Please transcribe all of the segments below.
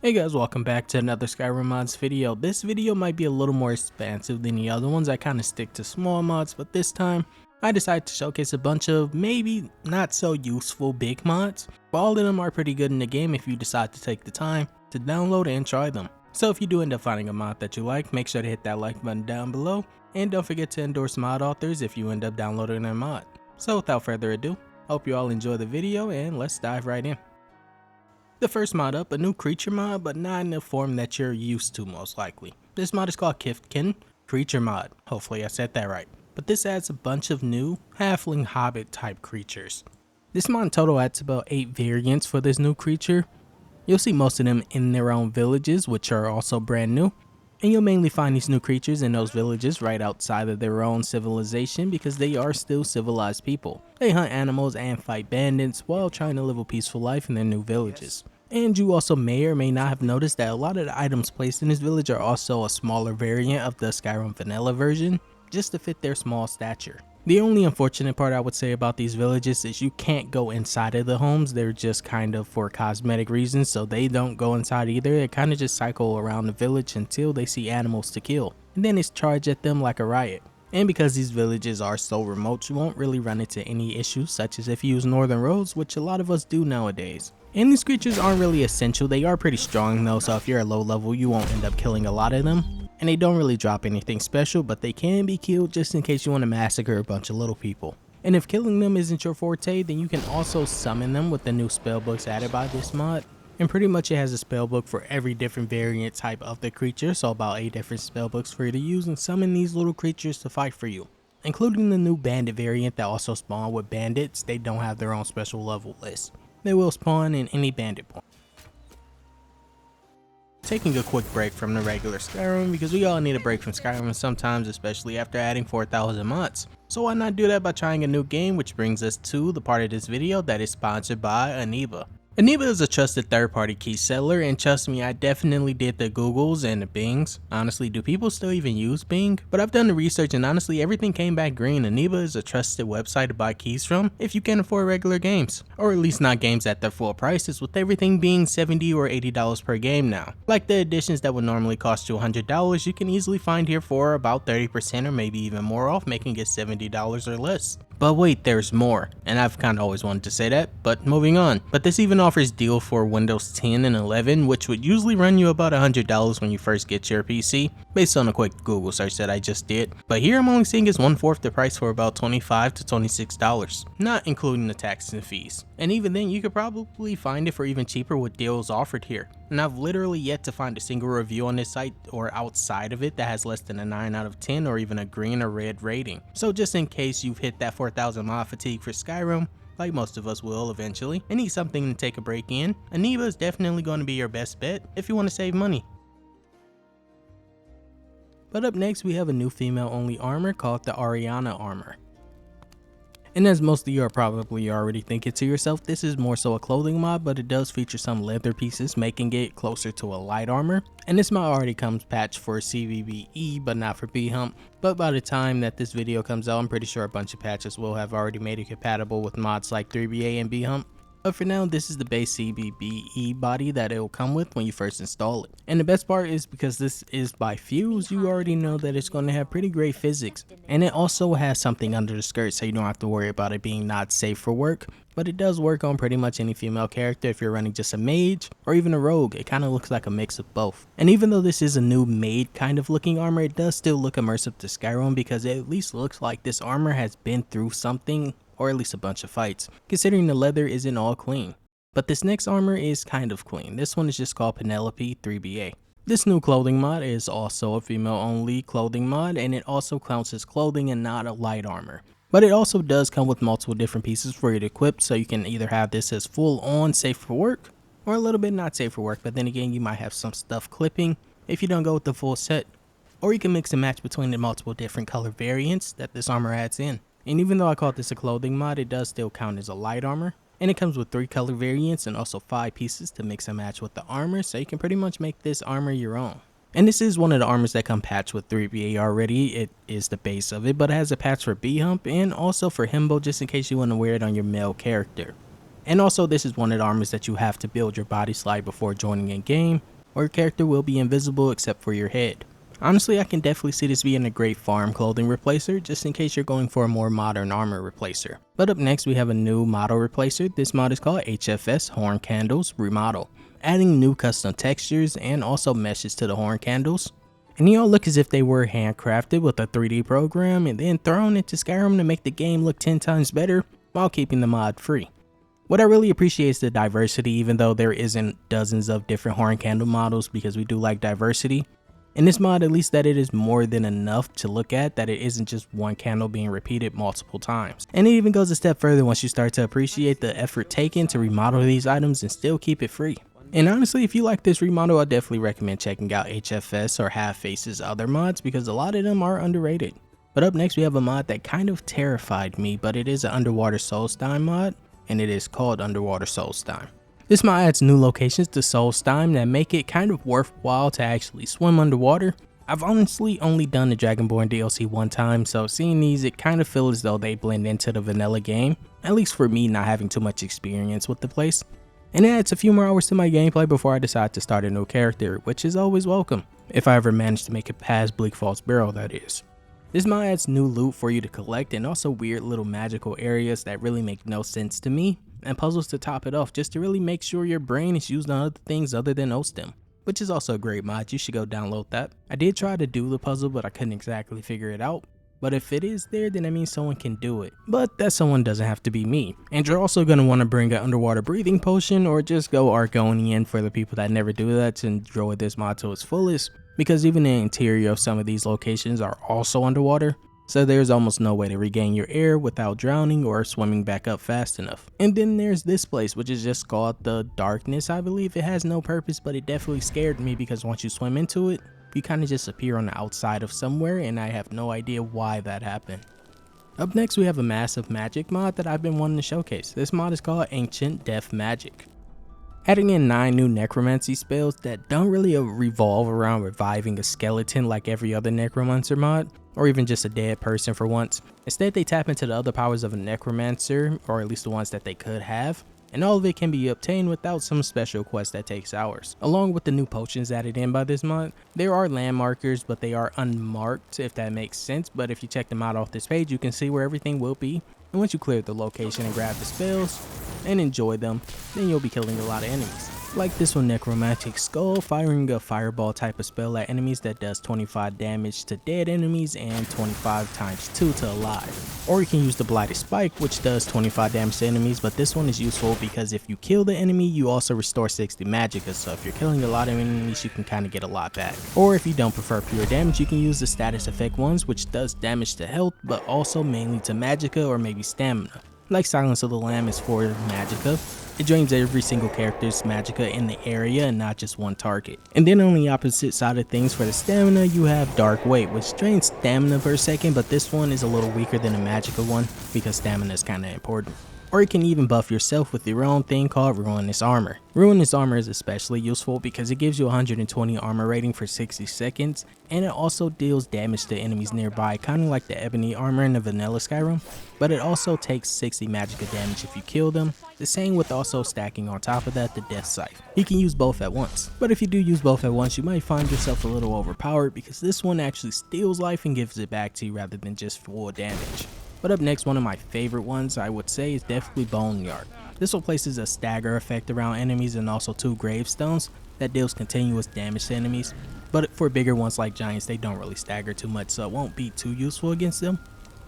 Hey guys, welcome back to another Skyrim mods video. This video might be a little more expansive than the other ones. I kind of stick to small mods, but this time I decided to showcase a bunch of maybe not so useful big mods. But all of them are pretty good in the game if you decide to take the time to download and try them. So if you do end up finding a mod that you like, make sure to hit that like button down below. And don't forget to endorse mod authors if you end up downloading their mod. So without further ado, hope you all enjoy the video and let's dive right in. The first mod up, a new creature mod, but not in the form that you're used to most likely. This mod is called Kithkins creature mod. Hopefully I said that right. But this adds a bunch of new Halfling-Hobbit type creatures. This mod in total adds about 8 variants for this new creature. You'll see most of them in their own villages, which are also brand new. And you'll mainly find these new creatures in those villages right outside of their own civilization because they are still civilized people. They hunt animals and fight bandits while trying to live a peaceful life in their new villages. And you also may or may not have noticed that a lot of the items placed in this village are also a smaller variant of the Skyrim vanilla version, just to fit their small stature. The only unfortunate part I would say about these villages is you can't go inside of the homes. They're just kind of for cosmetic reasons, so they don't go inside either. They kind of just cycle around the village until they see animals to kill, and then it's charged at them like a riot. And because these villages are so remote, you won't really run into any issues such as if you use northern roads, which a lot of us do nowadays. And these creatures aren't really essential. They are pretty strong though, so if you're a low level you won't end up killing a lot of them. And they don't really drop anything special, but they can be killed just in case you want to massacre a bunch of little people. And if killing them isn't your forte, then you can also summon them with the new spellbooks added by this mod. And pretty much it has a spellbook for every different variant type of the creature, so about 8 different spellbooks for you to use and summon these little creatures to fight for you. Including the new bandit variant that also spawn with bandits. They don't have their own special level list. They will spawn in any bandit point. Taking a quick break from the regular Skyrim because we all need a break from Skyrim sometimes, especially after adding 4,000 mods. So why not do that by trying a new game, which brings us to the part of this video that is sponsored by Aniba. Aniba is a trusted third-party key seller, and trust me, I definitely did the Googles and the Bings. Honestly, do people still even use Bing? But I've done the research and honestly everything came back green. Aniba is a trusted website to buy keys from if you can't afford regular games. Or at least not games at their full prices, with everything being $70 or $80 per game now. Like the editions that would normally cost you $100, you can easily find here for about 30% or maybe even more off, making it $70 or less. But wait, there's more, and I've kind of always wanted to say that, but moving on. But this even offers deal for Windows 10 and 11, which would usually run you about $100 when you first get your PC, based on a quick Google search that I just did. But here I'm only seeing it's 1/4 the price for about $25 to $26, not including the taxes and fees. And even then, you could probably find it for even cheaper with deals offered here. And I've literally yet to find a single review on this site or outside of it that has less than a 9 out of 10 or even a green or red rating. So just in case you've hit that 4,000 mod fatigue for Skyrim, like most of us will eventually, and need something to take a break in, Aniba is definitely going to be your best bet if you want to save money. But up next we have a new female only armor called the Arianna Armor. And as most of you are probably already thinking to yourself, this is more so a clothing mod, but it does feature some leather pieces, making it closer to a light armor. And this mod already comes patched for CVBE, but not for B-Hump. But by the time that this video comes out, I'm pretty sure a bunch of patches will have already made it compatible with mods like 3BA and B-Hump. But for now, this is the base CVBE body that it will come with when you first install it. And the best part is because this is by Fuse, you already know that it's going to have pretty great physics. And it also has something under the skirt, so you don't have to worry about it being not safe for work. But it does work on pretty much any female character if you're running just a mage or even a rogue. It kind of looks like a mix of both. And even though this is a new maid kind of looking armor, it does still look immersive to Skyrim because it at least looks like this armor has been through something, or at least a bunch of fights, considering the leather isn't all clean. But this next armor is kind of clean. This one is just called Penelope 3BA. This new clothing mod is also a female only clothing mod, and it also counts as clothing and not a light armor. But it also does come with multiple different pieces for you to equip, so you can either have this as full on safe for work, or a little bit not safe for work, but then again you might have some stuff clipping if you don't go with the full set. Or you can mix and match between the multiple different color variants that this armor adds in. And even though I call this a clothing mod, it does still count as a light armor. And it comes with 3 color variants and also 5 pieces to mix and match with the armor, so you can pretty much make this armor your own. And this is one of the armors that come patched with 3BA already. It is the base of it, but it has a patch for B-Hump and also for Himbo, just in case you want to wear it on your male character. And also this is one of the armors that you have to build your body slide before joining in game, or your character will be invisible except for your head. Honestly, I can definitely see this being a great farm clothing replacer, just in case you're going for a more modern armor replacer. But up next we have a new model replacer. This mod is called HFS Horn Candles Remodel, adding new custom textures and also meshes to the horn candles. And they all look as if they were handcrafted with a 3D program and then thrown into Skyrim to make the game look 10 times better while keeping the mod free. What I really appreciate is the diversity, even though there isn't dozens of different horn candle models, because we do like diversity. In this mod, at least, that it is more than enough to look at, that it isn't just one candle being repeated multiple times. And it even goes a step further once you start to appreciate the effort taken to remodel these items and still keep it free. And honestly, if you like this remodel, I definitely recommend checking out HFS or Half Face's other mods, because a lot of them are underrated. But up next we have a mod that kind of terrified me, but it is an underwater Solstheim mod, and it is called Underwater Solstheim. This mod adds new locations to Solstheim that make it kind of worthwhile to actually swim underwater. I've honestly only done the Dragonborn DLC one time, so seeing these, it kind of feels as though they blend into the vanilla game, at least for me not having too much experience with the place. And it adds a few more hours to my gameplay before I decide to start a new character, which is always welcome, if I ever manage to make it past Bleak Falls Barrow, that is. This mod adds new loot for you to collect and also weird little magical areas that really make no sense to me, and puzzles to top it off, just to really make sure your brain is used on other things other than Ostem, which is also a great mod. You should go download that. I did try to do the puzzle, but I couldn't exactly figure it out. But if it is there, then that means someone can do it. But that someone doesn't have to be me. And you're also going to want to bring an underwater breathing potion, or just go Argonian for the people that never do that to enjoy this mod to its fullest, because even the interior of some of these locations are also underwater. So there's almost no way to regain your air without drowning or swimming back up fast enough. And then there's this place, which is just called the Darkness, I believe. It has no purpose, but it definitely scared me, because once you swim into it, you kind of just appear on the outside of somewhere, and I have no idea why that happened. Up next we have a massive magic mod that I've been wanting to showcase. This mod is called Ancient Death Magic, adding in 9 new necromancy spells that don't really revolve around reviving a skeleton like every other necromancer mod, or even just a dead person for once. Instead, they tap into the other powers of a necromancer, or at least the ones that they could have, and all of it can be obtained without some special quest that takes hours. Along with the new potions added in by this mod, there are landmarkers, but they are unmarked, if that makes sense. But if you check them out off this page, you can see where everything will be. And once you clear the location and grab the spells and enjoy them, then you'll be killing a lot of enemies. Like this one, Necromantic Skull, firing a fireball type of spell at enemies that does 25 damage to dead enemies and 25 times 2 to alive. Or you can use the Blighted Spike, which does 25 damage to enemies, but this one is useful because if you kill the enemy, you also restore 60 magicka, so if you're killing a lot of enemies, you can kind of get a lot back. Or if you don't prefer pure damage, you can use the status effect ones, which does damage to health, but also mainly to magicka or maybe stamina. Like Silence of the Lamb is for magicka. It drains every single character's magicka in the area and not just one target. And then on the opposite side of things, for the stamina, you have Dark Weight, which drains stamina per second, but this one is a little weaker than the magicka one because stamina is kind of important. Or you can even buff yourself with your own thing called Ruinous Armor. Ruinous Armor is especially useful because it gives you 120 armor rating for 60 seconds, and it also deals damage to enemies nearby, kind of like the Ebony Armor in the vanilla Skyrim, but it also takes 60 magicka damage if you kill them, the same with also stacking on top of that the Death Scythe. You can use both at once, but if you do use both at once, you might find yourself a little overpowered because this one actually steals life and gives it back to you rather than just full damage. But up next, one of my favorite ones I would say is definitely Boneyard. This one places a stagger effect around enemies and also 2 gravestones that deals continuous damage to enemies. But for bigger ones like giants, they don't really stagger too much, so it won't be too useful against them.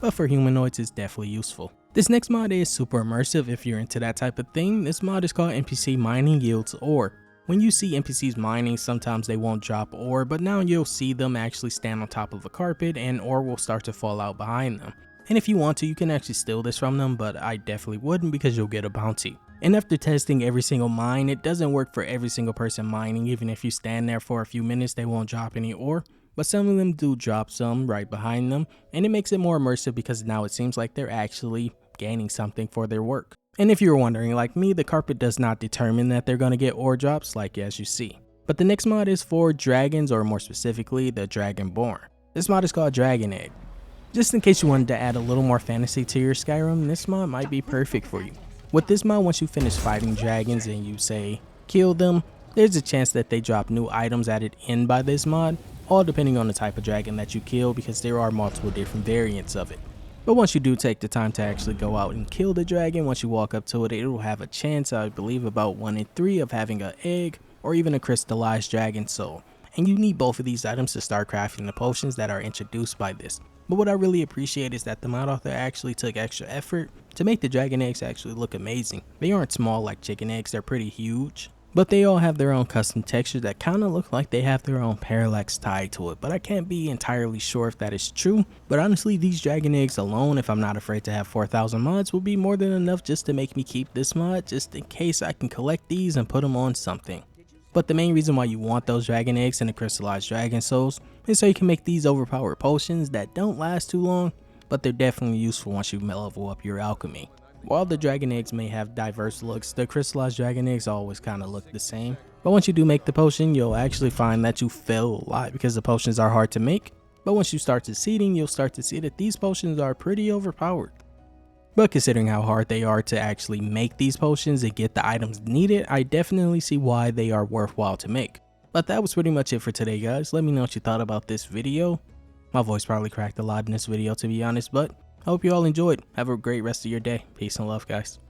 But for humanoids, it's definitely useful. This next mod is super immersive if you're into that type of thing. This mod is called NPC Mining Yields Ore. When you see NPCs mining, sometimes they won't drop ore, but now you'll see them actually stand on top of a carpet and ore will start to fall out behind them. And if you want to, you can actually steal this from them, but I definitely wouldn't because you'll get a bounty. And after testing every single mine, it doesn't work for every single person mining. Even if you stand there for a few minutes, they won't drop any ore. But some of them do drop some right behind them, and it makes it more immersive because now it seems like they're actually gaining something for their work. And if you're wondering, like me, the carpet does not determine that they're going to get ore drops, like as you see. But the next mod is for dragons, or more specifically, the Dragonborn. This mod is called Dragon Egg. Just in case you wanted to add a little more fantasy to your Skyrim, this mod might be perfect for you. With this mod, once you finish fighting dragons and you say kill them, There's a chance that they drop new items added in by this mod, all depending on the type of dragon that you kill because there are multiple different variants of it. But once you do take the time to actually go out and kill the dragon, once you walk up to it, it will have a chance, I believe about 1 in 3, of having an egg or even a crystallized dragon soul. And you need both of these items to start crafting the potions that are introduced by this. But what I really appreciate is that the mod author actually took extra effort to make the dragon eggs actually look amazing. They aren't small like chicken eggs, they're pretty huge. But they all have their own custom texture that kind of look like they have their own parallax tied to it. But I can't be entirely sure if that is true. But honestly, these dragon eggs alone, if I'm not afraid to have 4,000 mods, will be more than enough just to make me keep this mod, just in case I can collect these and put them on something. But the main reason why you want those dragon eggs and the crystallized dragon souls is so you can make these overpowered potions that don't last too long, but they're definitely useful once you level up your alchemy. While the dragon eggs may have diverse looks, the crystallized dragon eggs always kind of look the same. But once you do make the potion, you'll actually find that you fail a lot because the potions are hard to make. But once you start succeeding, you'll start to see that these potions are pretty overpowered. But considering how hard they are to actually make these potions and get the items needed, I definitely see why they are worthwhile to make. But that was pretty much it for today, guys. Let me know what you thought about this video. My voice probably cracked a lot in this video, to be honest, but I hope you all enjoyed. Have a great rest of your day. Peace and love, guys.